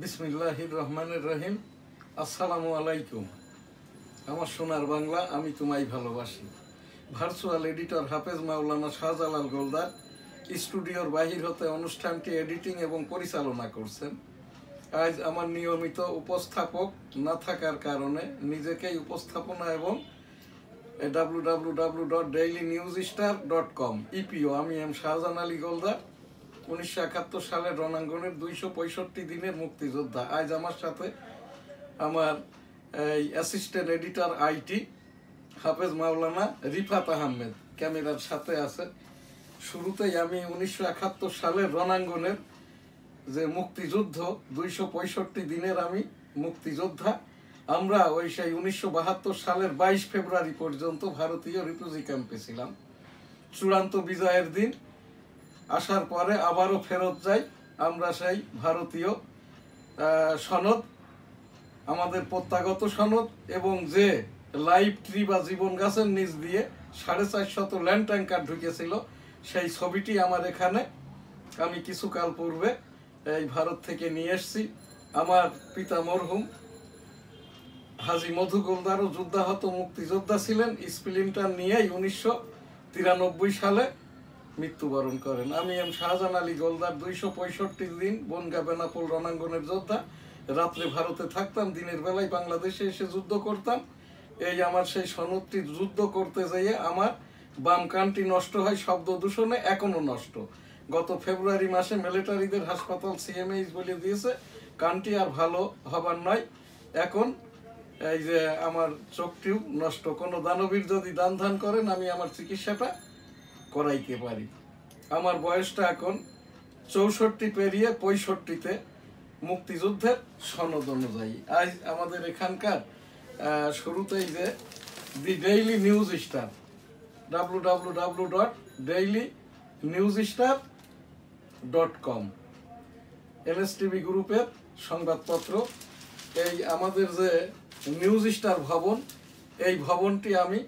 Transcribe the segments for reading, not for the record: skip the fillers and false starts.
বিসমিল্লাহির রহমানির রহিম। আসসালামু আলাইকুম। আমার সোনার বাংলা, আমি তোমায় ভালোবাসি। ভার্চুয়াল এডিটর হাফেজ মাওলানা শাহজালাল গোলদার স্টুডিওর বাহির হতে অনুষ্ঠানটি এডিটিং এবং পরিচালনা করছেন। আজ আমার নিয়মিত উপস্থাপক না থাকার কারণে নিজেকেই উপস্থাপনা এবং www.dailynewsstar.com ইপিও আমি এম শাহজাহান আলী গোলদার, 1971 সালের রণাঙ্গনের 265 দিনের মুক্তিযোদ্ধা। আজ আমার সাথে আমার অ্যাসিস্ট্যান্ট এডিটর আইটি হাফেজ মাওলানা রিফাত আহমেদ ক্যামেরার সাথে আছে। শুরুতেই আমি 1971 সালের রণাঙ্গনের যে মুক্তিযুদ্ধ, 265 দিনের আমি মুক্তিযোদ্ধা। আমরা ওই সেই 1972 সালের 22 ফেব্রুয়ারি পর্যন্ত ভারতীয় রিফিউজি ক্যাম্পে ছিলাম। চূড়ান্ত বিজয়ের দিন আসার পরে আবারও ফেরত যাই আমরা সেই ভারতীয় সনদ, আমাদের প্রত্যাগত সনদ, এবং যে লাইভ ট্রি বা জীবন গাছের নিচ দিয়ে 450 ল্যান্ড ট্যাঙ্কার ঢুকেছিল, সেই ছবিটি আমার এখানে আমি কিছুকাল পূর্বে এই ভারত থেকে নিয়ে এসেছি। আমার পিতা মরহুম হাজী মধু গোলদারও যুদ্ধাহত মুক্তিযোদ্ধা ছিলেন। স্প্লিন্টার নিয়েই 1993 সালে মৃত্যুবরণ করেন। আমি এম শাহজাহান আলী গোলদার 265 দিন বনগা বেনাপোল রণাঙ্গনের যোদ্ধা। রাত্রে ভারতে থাকতাম, দিনের বেলায় বাংলাদেশে এসে যুদ্ধ করতাম। এই আমার সেই সনদটি যুদ্ধ করতে যেয়ে আমার বাম কানটি নষ্ট হয় শব্দ দূষণে, এখনো নষ্ট। গত ফেব্রুয়ারি মাসে মিলিটারিদের হাসপাতাল সিএমএইচ বলে দিয়েছে কানটি আর ভালো হবার নয়। এখন এই যে আমার চোখটিও নষ্ট। কোনো দানবীর যদি দান ধান করেন, আমি আমার চিকিৎসাটা করাইতে পারি। আমার বয়সটা এখন 64 পেরিয়ে 65-তে মুক্তিযুদ্ধের সনদ অনুযায়ী। আজ আমাদের এখানকার শুরুতেই যে দি ডেইলি নিউজ স্টার, www.dailynewsstar.com এনএসটিভি গ্রুপের সংবাদপত্র। এই আমাদের যে নিউজ স্টার ভবন, এই ভবনটি আমি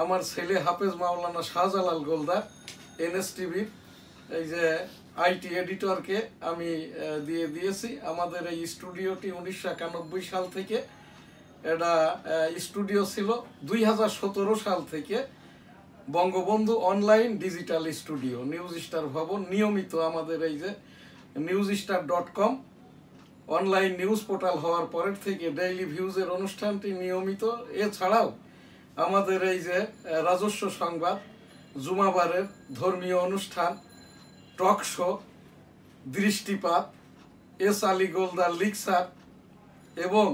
আমার ছেলে হাফেজ মাওলানা শাহজালাল গোলদার এনএসটিভির এই যে আইটি এডিটরকে আমি দিয়ে দিয়েছি। আমাদের এই স্টুডিওটি 1991 সাল থেকে এটা স্টুডিও ছিল। 2017 সাল থেকে Bangabandhu online digital studio news star ভবন। নিয়মিত আমাদের এই যে newsstar.com অনলাইন নিউজ পোর্টাল হওয়ার পরের থেকে ডেইলি ভিউজের অনুষ্ঠানটি নিয়মিত। এছাড়াও আমাদের এই যে রাজস্ব সংবাদ, জুমাবারের ধর্মীয় অনুষ্ঠান, টক শো, দৃষ্টিপাত, এস আলী গোলদার লিকসার, এবং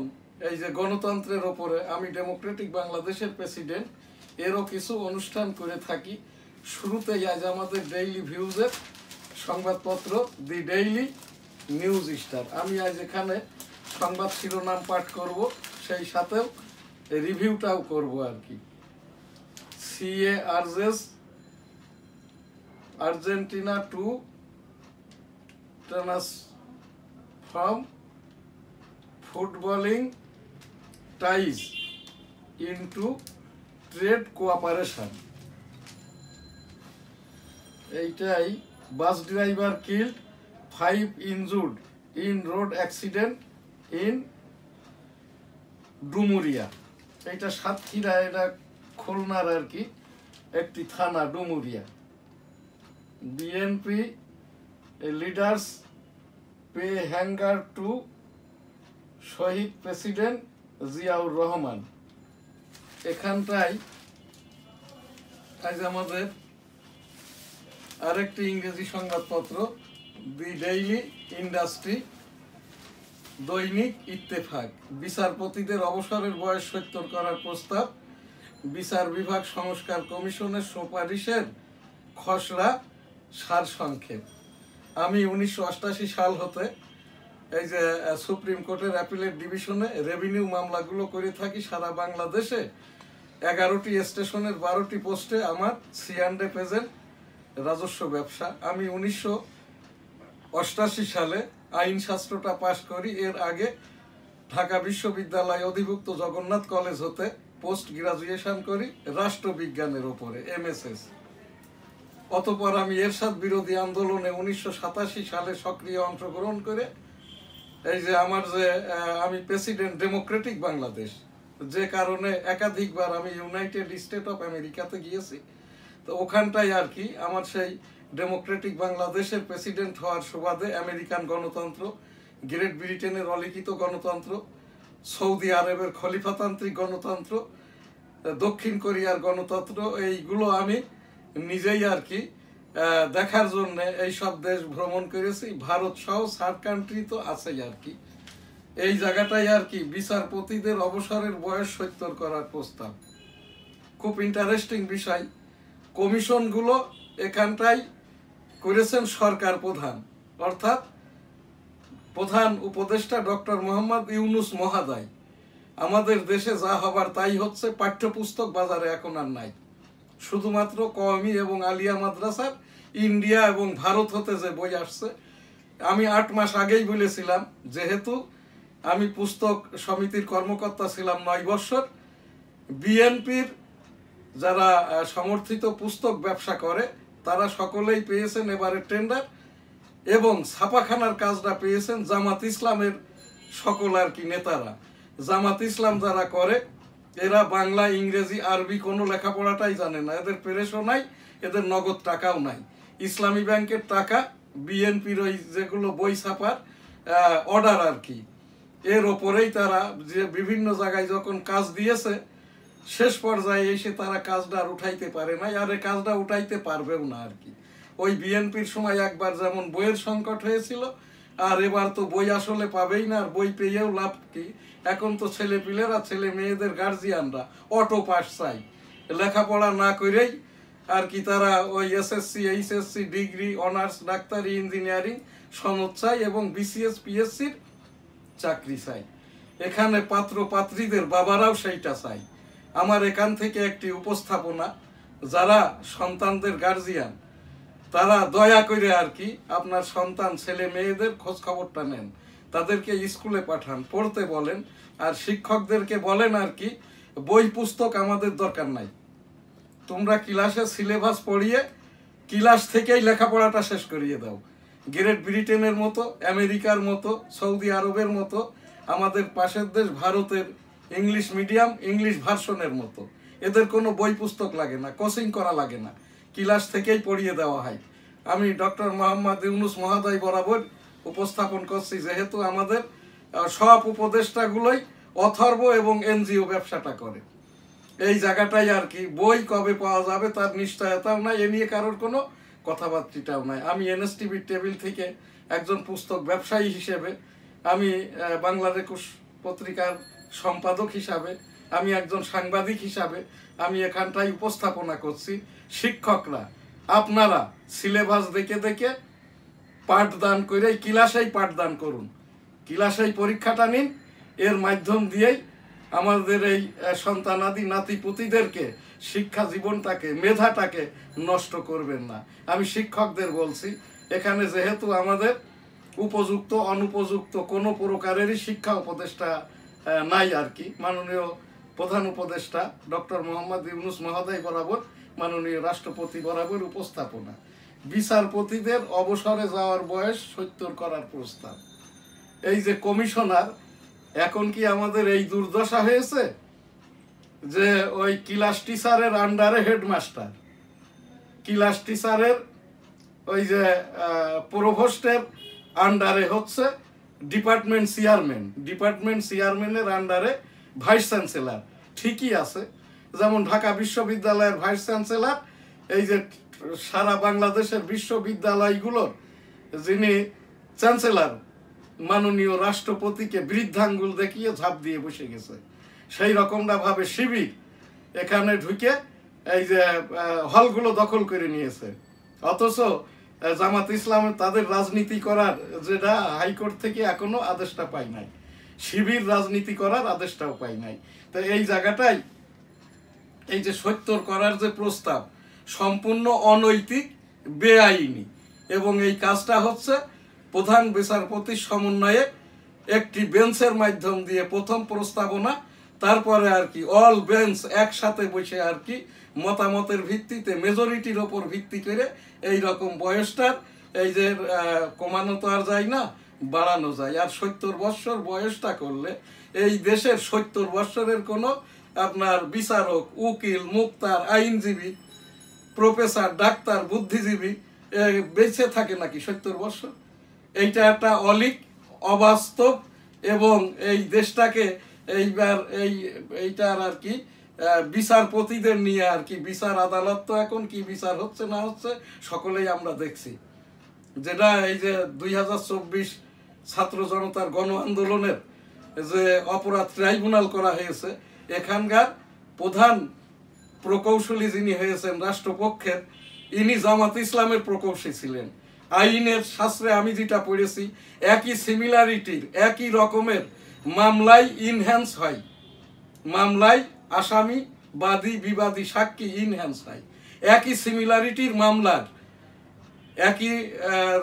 এই যে গণতন্ত্রের ওপরে আমি ডেমোক্রেটিক বাংলাদেশের প্রেসিডেন্ট, এরও কিছু অনুষ্ঠান করে থাকি। শুরুতেই আজ আমাদের ডেইলি ভিউজের সংবাদপত্র দি ডেইলি নিউজ স্টার। আমি আজ এখানে সংবাদ শিরোনাম পাঠ করব, সেই সাথেও রিভিউটাও করব আর কি। CA urges Argentina to transform footballing ties into trade cooperation. এইটাই bus driver killed, 5 injured in road accident in Dumuria. এইটা সাতক্ষীরা, এটা খুলনার আর কি একটি থানা, Dumuria. BNP leaders pay hangar to Shahid president Ziaur Rahman. এখানটায় আজ আমাদের আরেকটি ইংরেজি সংবাদপত্র দি ডেইলি ইন্ডাস্ট্রি, দৈনিক ইত্তেফাক। বিচারপতিদের অবসরের বয়স 70 করার প্রস্তাব, বিচার বিভাগ সংস্কার কমিশনের সুপারিশের খসড়া সারসংক্ষেপ। আমি 1988 সাল হতে এই যে সুপ্রিম কোর্টের অ্যাপিলেট ডিভিশনে রেভিনিউ মামলাগুলো করে থাকি সারা বাংলাদেশে। 11টি স্টেশনের 12টি পোস্টে আমার C&A প্রেজেন্ট রাজস্ব ব্যবসা। আমি 1988 সালে আইনশাস্ত্রটা পাশ করি। এর আগে ঢাকা বিশ্ববিদ্যালয় অধিভুক্ত জগন্নাথ কলেজ হতে পোস্ট গ্রাজুয়েশন করি রাষ্ট্রবিজ্ঞানের ওপরে, MSS। অতঃপর আমি এরশাদ বিরোধী আন্দোলনে 1987 সালে সক্রিয় অংশগ্রহণ করে এই যে আমার যে আমি প্রেসিডেন্ট ডেমোক্রেটিক বাংলাদেশ, যে কারণে একাধিকবার আমি ইউনাইটেড স্টেট অফ আমেরিকাতে গিয়েছি। তো ওখানটাই আর কি আমার সেই ডেমোক্রেটিক বাংলাদেশের প্রেসিডেন্ট হওয়ার সুবাদে আমেরিকান গণতন্ত্র, গ্রেট ব্রিটেনের অলিখিত গণতন্ত্র, সৌদি আরবের খলিফাতান্ত্রিক গণতন্ত্র, দক্ষিণ কোরিয়ার গণতন্ত্র, এইগুলো আমি নিজেই আর কি দেখার জন্য এইসব দেশ ভ্রমণ করেছি। ভারত সহ সার্ক কান্ট্রি তো আছেই আর কি। এই জায়গাটাই আর কি বিচারপতিদের অবসরের বয়স 70 করার প্রস্তাব। খুব ইন্টারেস্টিং বিষয়। কমিশনগুলো এখানটাই করেছেন সরকার প্রধান, অর্থাৎ প্রধান উপদেষ্টা ডক্টর মোহাম্মদ ইউনুস মহোদয়। আমাদের দেশে যা হবার তাই হচ্ছে। পাঠ্যপুস্তক বাজারে এখন আর নাই। শুধুমাত্র কওমি এবং আলিয়া মাদ্রাসার ইন্ডিয়া এবং ভারত হতে যে বই আসছে, আমি 8 মাস আগেই বলেছিলাম, যেহেতু আমি পুস্তক সমিতির কর্মকর্তা ছিলাম 9 বছর, বিএনপির যারা সমর্থিত পুস্তক ব্যবসা করে তারা সকলেই পেয়েছেন এবারে টেন্ডার, এবং ছাপাখানার কাজটা পেয়েছেন জামাত ইসলামের সকল আর কি নেতারা। জামাত ইসলাম যারা করে এরা বাংলা, ইংরেজি, আরবি কোনো লেখাপড়াটাই জানে না। এদের প্রেসও নাই, এদের নগদ টাকাও নাই। ইসলামী ব্যাংকের টাকা বিএনপির ওই যেগুলো বই ছাপার অর্ডার আর কি, এর ওপরেই তারা যে বিভিন্ন জায়গায় যখন কাজ দিয়েছে, শেষ পর্যায়ে এসে তারা কাজটা আর উঠাইতে পারে না, আর এই কাজটা উঠাইতে পারবেও না আর কি। ওই বিএনপির সময় একবার যেমন বইয়ের সংকট হয়েছিল, আর এবার তো বই আসলে পাবেই না। আর বই পেয়েও লাভ কি? এখন তো ছেলে পিলেরা, ছেলে মেয়েদের গার্জিয়ানরা অটো পাস চাই, লেখাপড়া না করেই আর কি তারা ওই এসএসসি, এইচএসসি, ডিগ্রি, অনার্স, ডাক্তারি, ইঞ্জিনিয়ারিং সনদ চাই এবং বিসিএস, পিএসসির চাকরি চাই। এখানে পাত্র পাত্রীদের বাবারাও সেইটা চাই। আমার এখান থেকে একটি উপস্থাপনা, যারা সন্তানদের গার্জিয়ান তারা দয়া করে আর কি আপনার সন্তান ছেলে মেয়েদের খোঁজ খবরটা নেন, তাদেরকে স্কুলে পাঠান, পড়তে বলেন, আর শিক্ষকদেরকে বলেন আর কি বই পুস্তক আমাদের দরকার নাই, তোমরা ক্লাসে সিলেবাস পড়িয়ে ক্লাস থেকেই লেখাপড়াটা শেষ করিয়ে দাও। গ্রেট ব্রিটেনের মতো, আমেরিকার মতো, সৌদি আরবের মতো, আমাদের পাশের দেশ ভারতের ইংলিশ মিডিয়াম, ইংলিশ ভার্সনের মতো, এদের কোনো বই পুস্তক লাগে না, কোচিং করা লাগে না, ক্লাস থেকেই পড়িয়ে দেওয়া হয়। আমি ডক্টর মোহাম্মদ ইউনুস মহোদয় বরাবর উপস্থাপন করছি, যেহেতু আমাদের সব উপদেষ্টাগুলোই অথর্ব এবং এনজিও ব্যবসাটা করে, এই জায়গাটাই আর কি। বই কবে পাওয়া যাবে তার নিশ্চয়তাও নাই, এ নিয়ে কারোর কোনো কথাবার্তাটাও নাই। আমি এনএসটিভির টেবিল থেকে একজন পুস্তক ব্যবসায়ী হিসেবে, আমি বাংলার 21 পত্রিকার সম্পাদক হিসাবে, আমি একজন সাংবাদিক হিসাবে আমি এখানটাই উপস্থাপনা করছি। শিক্ষকরা আপনারা সিলেবাস দেখে দেখে পাঠদান করে ক্লাসেই পাঠদান করুন, ক্লাসেই পরীক্ষাটা নিন, এর মাধ্যম দিয়েই আমাদের এই সন্তানাদি নাতিপুতিদেরকে শিক্ষা জীবনটাকে, মেধাটাকে নষ্ট করবেন না। আমি শিক্ষকদের বলছি, এখানে যেহেতু আমাদের উপযুক্ত অনুপযুক্ত কোনো প্রকারেরই শিক্ষা উপদেষ্টা নাই আর কি, মাননীয় প্রধান উপদেষ্টা ডক্টর মোহাম্মদ ইউনুস মহোদয় বরাবর, মাননীয় রাষ্ট্রপতি বরাবর উপস্থাপনা, বিচারপতিদের অবসরে যাওয়ার বয়স 70 করার প্রস্তাব। এই যে কমিশনার, এখন কি আমাদের এই দুর্দশা হয়েছে যে ওই ক্লাস টিচারের আন্ডারে হেডমাস্টার, ক্লাস টিচারের ওই যে প্রভোস্টের আন্ডারে হচ্ছে ডিপার্টমেন্ট চেয়ারম্যান, ডিপার্টমেন্ট চেয়ারম্যানের আন্ডারে ভাইস চ্যান্সেলর। ঠিকই আছে, যেমন ঢাকা বিশ্ববিদ্যালয়ের ভাইস চ্যান্সেলর, এই যে সারা বাংলাদেশের বিশ্ববিদ্যালয়গুলোর যিনি চ্যান্সেলর, মাননীয় রাষ্ট্রপতিকে বৃদ্ধাঙ্গুল দেখিয়ে ঝাঁপ দিয়ে বসে গেছে। সেই রকমটা ভাবে শিবির এখানে ঢুকে এই যে হলগুলো দখল করে নিয়েছে, অথচ জামাত ইসলামের তাদের রাজনীতি করার যেটা হাইকোর্ট থেকে এখনো আদেশটা পাই নাই, শিবির রাজনীতি করার আদেশটাও পাই নাই। তো এই জায়গাটাই এই যে 70 করার যে প্রস্তাব সম্পূর্ণ অনৈতিক, বেআইনি, এবং এই কাজটা হচ্ছে প্রধান বিচারপতির সমন্বয়ে একটি বেঞ্চের মাধ্যম দিয়ে প্রথম প্রস্তাবনা, তারপরে আর কি অল বেঞ্চ একসাথে বসে আর কি মতামতের ভিত্তিতে, মেজরিটির ওপর ভিত্তি করে এই রকম বয়সটার এই যে কমানো তো আর যায় না, বাড়ানো যায়। আর 70 বৎসর বয়সটা করলে এই দেশের 70 বৎসরের কোনো আপনার বিচারক, উকিল, মুক্তার, আইনজীবী, প্রফেসর, ডাক্তার, বুদ্ধিজীবী বেঁচে থাকে নাকি 70 বৎসর? এইটা একটা অলিক, অবাস্তব, এবং এই দেশটাকে এইবার এইটার আর কি বিচারপতিদের নিয়ে আর কি বিচার আদালত তো এখন কি বিচার হচ্ছে না হচ্ছে সকলেই আমরা দেখছি। যেটা এই যে 2024 ছাত্র জনতার গণ আন্দোলনের যে অপরাধ ট্রাইব্যুনাল করা হয়েছে, এখানকার প্রধান প্রকৌশলী যিনি হয়েছেন রাষ্ট্রপক্ষের, ইনি জামাত ইসলামের প্রকৌশলী ছিলেন। আইনের শাস্ত্রে আমি যেটা পড়েছি, একই সিমিলারিটির, একই রকমের মামলায় ইনহ্যান্স হয়, মামলায় আসামি, বাদী, বিবাদী, সাক্ষী ইনহ্যান্স হয়। একই সিমিলারিটির মামলার একই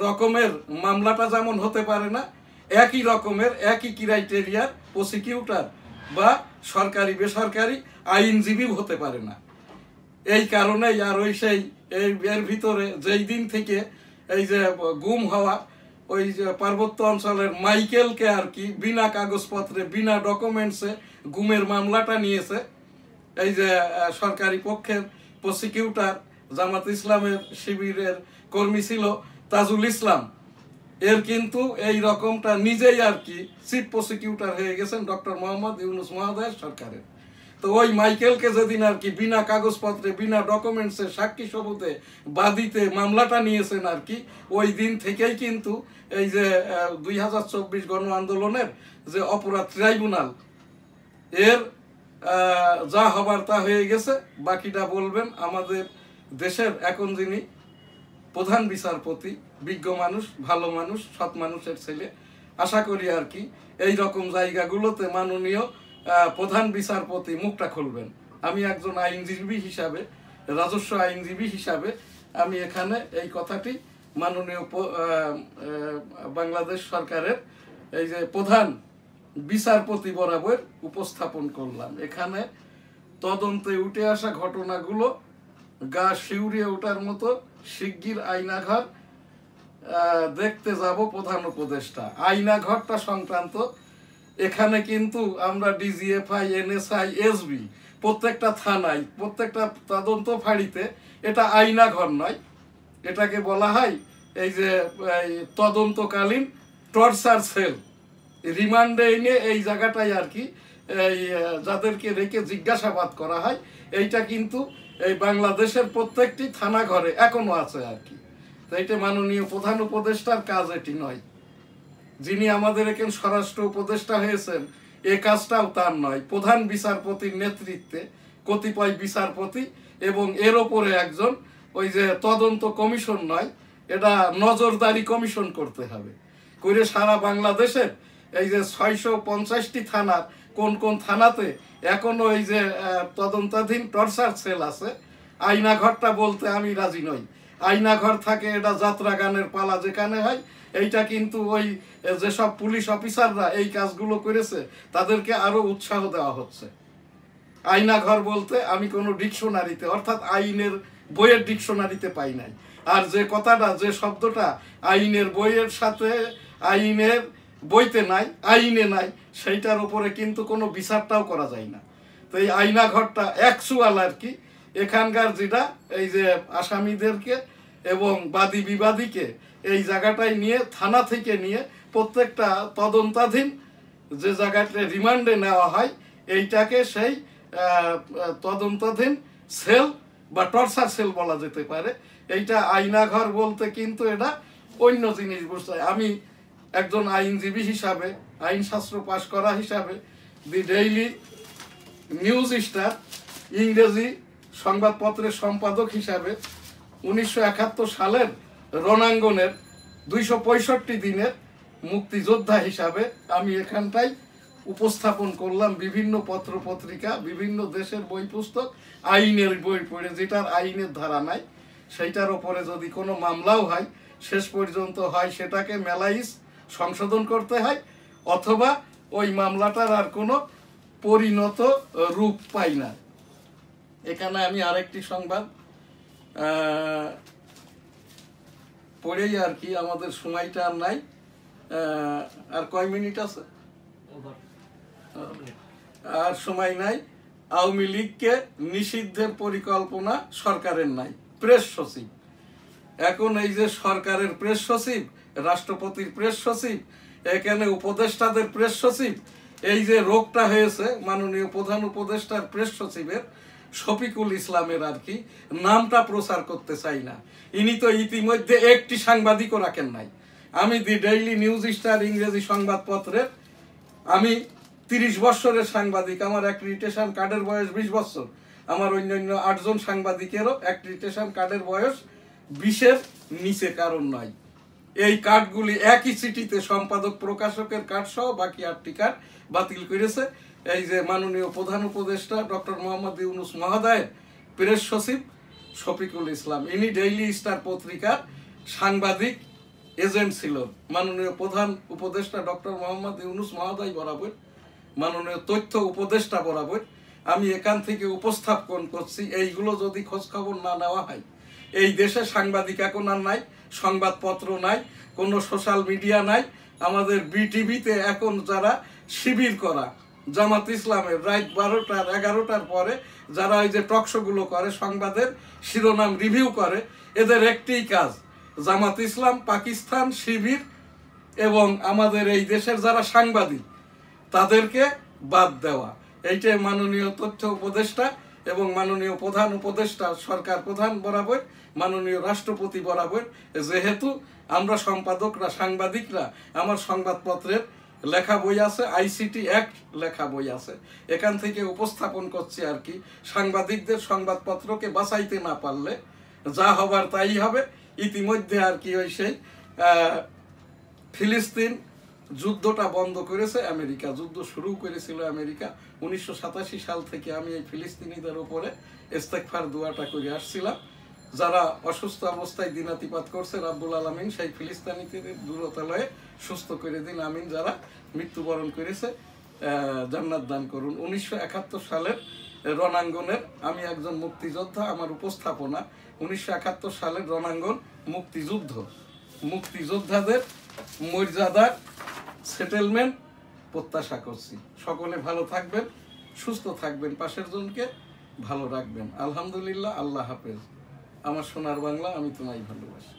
রকমের মামলাটা যেমন হতে পারে না, একই রকমের একই ক্রাইটেরিয়ার প্রসিকিউটর বা সরকারি বেসরকারি আইনজীবী হতে পারে না। এই কারণেই আর ওই সেই এর ভিতরে যেই দিন থেকে এই যে গুম হওয়া ওই যে পার্বত্য অঞ্চলের মাইকেলকে আর কি বিনা কাগজপত্রে, বিনা ডকুমেন্টসে গুমের মামলাটা নিয়েছে এই যে সরকারি পক্ষের প্রসিকিউটর, জামাত ইসলামের শিবিরের কর্মী ছিল তাজুল ইসলাম, এর কিন্তু এই রকমটা নিজেই আর কি চিফ প্রসিকিউটর হয়ে গেছেন ডক্টর মোহাম্মদ ইউনূস মহোদয়ের সরকারের। তো ওই মাইকেলকে যেদিন আর কি বিনা কাগজপত্রে, বিনা ডকুমেন্টসে, সাক্ষী সবুতে, বাদীতে মামলাটা নিয়েছেন আর কি, ওই দিন থেকেই কিন্তু এই যে 2024 গণ আন্দোলনের যে অপরাধ ট্রাইব্যুনাল, এর যা হবার তা হয়ে গেছে। বাকিটা বলবেন আমাদের দেশের এখন যিনি প্রধান বিচারপতি, বিজ্ঞ মানুষ, ভালো মানুষ, সৎ মানুষের ছেলে। আশা করি আর কি এই রকম জায়গাগুলোতে মাননীয় প্রধান বিচারপতি মুখটা খুলবেন। আমি একজন আইনজীবী হিসাবে, রাজস্ব আইনজীবী হিসাবে আমি এখানে এই কথাটি মাননীয় বাংলাদেশ সরকারের এই যে প্রধান বিচারপতি বরাবর উপস্থাপন করলাম। এখানে তদন্তে উঠে আসা ঘটনাগুলো গা শিউরিয়ে ওঠার মতো। শিগগির আয়নাঘর দেখতে যাব প্রধান উপদেষ্টা। আয়নাঘরটা সংক্রান্ত এখানে কিন্তু আমরা ডিজিএফআই, এনএসআই, এসবি প্রত্যেকটা থানায়, প্রত্যেকটা তদন্ত ফাঁড়িতে এটা আয়নাঘর নয়, এটাকে বলা হয় এই যে তদন্তকালীন টর্চার সেল। রিমান্ডে এনে এই জায়গাটায় আর কি এই যাদেরকে রেখে জিজ্ঞাসাবাদ করা হয়, এইটা কিন্তু এই বাংলাদেশের প্রত্যেকটি থানা ঘরে এখনো আছে আর কি। তো এইটা মাননীয় প্রধান উপদেষ্টার কাজ এটি নয়। যিনি আমাদের এখানে স্বরাষ্ট্র উপদেষ্টা হয়েছেন, এ কাজটাও তার নয়। প্রধান বিচারপতির নেতৃত্বে কতিপয় বিচারপতি এবং এর ওপরে একজন ওই যে তদন্ত কমিশন নয়, এটা নজরদারি কমিশন করতে হবে করে সারা বাংলাদেশের এই যে 650টি থানার কোন কোন থানাতে এখনো এই যে তদন্তাধীন টর্চার সেল আছে। আয়নাঘরটা বলতে আমি রাজি নই। আয়নাঘর থাকে এটা যাত্রা গানের পালা যেখানে হয়, এইটা কিন্তু ওই যেসব পুলিশ অফিসাররা এই কাজগুলো করেছে তাদেরকে আরো উৎসাহ দেওয়া হচ্ছে। আয়নাঘর বলতে আমি কোনো ডিকশনারিতে, অর্থাৎ আইনের বইয়ের ডিকশনারিতে পাই নাই। আর যে কথাটা, যে শব্দটা আইনের বইয়ের সাথে, আইনের বইতে নাই, আইনে নাই, সেইটার উপরে কিন্তু কোনো বিচারটাও করা যায় না। তো এই আয়নাঘরটা অ্যাকচুয়াল আর কি এখানকার যেটা এই যে আসামিদেরকে এবং বাদী বিবাদীকে এই জায়গাটায় নিয়ে, থানা থেকে নিয়ে প্রত্যেকটা তদন্তাধীন যে জায়গাটা রিমান্ডে নেওয়া হয়, এইটাকে সেই তদন্তাধীন সেল বা টর্চার সেল বলা যেতে পারে। এইটা আয়নাঘর বলতে কিন্তু এটা অন্য জিনিস বুঝতে। আমি একজন আইনজীবী হিসাবে, আইনশাস্ত্র পাশ করা হিসাবে, দি ডেইলি নিউজ স্টার ইংরেজি সংবাদপত্রের সম্পাদক হিসাবে 1971 সালের রণাঙ্গনের 265 দিনের মুক্তিযোদ্ধা হিসাবে আমি এখানটায় উপস্থাপন করলাম বিভিন্ন পত্র পত্রিকা, বিভিন্ন দেশের বই পুস্তক, আইনের বই পড়ে, যেটার আইনের ধারা নাই সেইটার ওপরে যদি কোনো মামলাও হয়, শেষ পর্যন্ত হয় সেটাকে মেলাইজ সংশোধন করতে হয়, অথবা ওই মামলাটার আর কোনো পরিণত রূপ পাই না। এখানে আমি আরেকটি সংবাদ পড়েই আর কি, আমাদের সময়টা আর নাই, আর কয় মিনিট আছে? আর সময় নাই। আওয়ামী লীগকে নিষিদ্ধের পরিকল্পনা সরকারের নাই। প্রেস সচিব, এখন এই যে সরকারের প্রেস সচিব, রাষ্ট্রপতির প্রেস সচিব, এখানে উপদেষ্টাদের প্রেস সচিব, এই যে রোগটা হয়েছে মাননীয় প্রধান উপদেষ্টার প্রেস সচিবের শফিকুল ইসলামের আর কি, নামটা প্রচার করতে চাই না। ইনি তো ইতিমধ্যে একটি সাংবাদিকও রাখেন নাই। আমি দি ডেইলি নিউজ স্টার ইংরেজি সংবাদপত্রের আমি 30 বছরের সাংবাদিক, আমার অ্যাক্রিডিটেশন কার্ডের বয়স 20 বছর। আমার অন্যান্য 8 জন সাংবাদিকেরও অ্যাক্রিডিটেশন কার্ডের বয়স 20-এর নিচে কারণ নয়। এই কার্ডগুলি একই চিঠিতে সম্পাদক প্রকাশকের কার্ড সহ বাকি 8টি কার্ড বাতিল করেছে এই যে মাননীয় প্রধান উপদেষ্টা ডক্টর মোহাম্মদ ইউনূস মহোদয়ের প্রেস সচিব শফিকুল ইসলাম। ইনি ডেইলি স্টার পত্রিকার সাংবাদিক এজেন্ট ছিল। মাননীয় প্রধান উপদেষ্টা ডক্টর মোহাম্মদ ইউনূস মহোদয় বরাবর, মাননীয় তথ্য উপদেষ্টা বরাবর আমি এখান থেকে উপস্থাপন করছি, এইগুলো যদি খোঁজ খবর না নেওয়া হয়, এই দেশে সাংবাদিক এখন আর নাই, সংবাদপত্র নাই, কোনো সোশ্যাল মিডিয়া নাই। আমাদের বিটিভিতে এখন যারা শিবির করা জামাত ইসলামের রাত 12টার 11টার পরে যারা এই যে টকশোগুলো করে, সংবাদের শিরোনাম রিভিউ করে, এদের একটিই কাজ জামাত ইসলাম, পাকিস্তান, শিবির এবং আমাদের এই দেশের যারা সাংবাদিক তাদেরকে বাদ দেওয়া। এইটাই মাননীয় তথ্য উপদেষ্টা এবং মাননীয় প্রধান উপদেষ্টা সরকার প্রধান বরাবর, মাননীয় রাষ্ট্রপতি বরাবর, যেহেতু আমরা সম্পাদকরা সাংবাদিকরা, আমার সংবাদপত্রের লেখা বই আছে, আইসিটি অ্যাক্ট লেখা বই আছে, এখান থেকে উপস্থাপন করছি আর কি। সাংবাদিকদের সংবাদপত্রকে বাঁচাইতে না পারলে যা হবার তাই হবে। ইতিমধ্যে আর কি ওই সেই ফিলিস্তিন যুদ্ধটা বন্ধ করেছে আমেরিকা, যুদ্ধ শুরু করেছিল আমেরিকা 1987 সাল থেকে। আমি এই ফিলিস্তিনিদের উপরে ইস্তেগফার দোয়াটা করে আসছিলাম। যারা অসুস্থ অবস্থায় দিনাতিপাত করছে রাব্বুল আলামিন সেই ফিলিস্তিনিদের দূরতালয়ে সুস্থ করে দিন, আমিন। যারা মৃত্যুবরণ করেছে জান্নাত দান করুন। 1971 সালের রণাঙ্গনের আমি একজন মুক্তিযোদ্ধা, আমার উপস্থাপনা 1971 সালের রণাঙ্গন মুক্তিযুদ্ধ, মুক্তিযোদ্ধাদের মর্যাদার সেটেলমেন্ট প্রত্যাশা করছি। সকলে ভালো থাকবেন, সুস্থ থাকবেন, পাশের জনকে ভালো রাখবেন। আলহামদুলিল্লাহ, আল্লাহ হাফেজ। আমার সোনার বাংলা, আমি তোমায় ভালোবাসি।